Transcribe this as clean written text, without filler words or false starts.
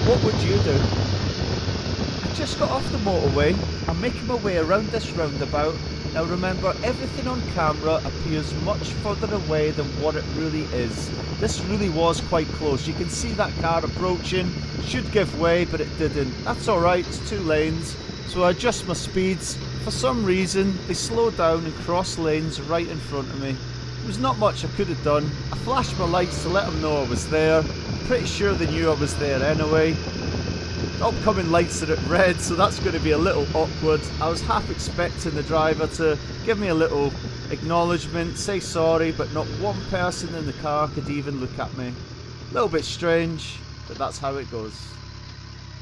what would you do? I just got off the motorway. I'm making my way around this roundabout. Now remember, everything on camera appears much further away than what it really is. This really was quite close. You can see that car approaching. Should give way, but it didn't. That's alright, it's 2 lanes. So I adjust my speeds. For some reason, they slowed down and crossed lanes right in front of me. There was not much I could have done. I flashed my lights to let them know I was there. I'm pretty sure they knew I was there anyway. Upcoming lights are at red, so that's going to be a little awkward. I was half expecting the driver to give me a little acknowledgement, say sorry, but not one person in the car could even look at me. A little bit strange, but that's how it goes.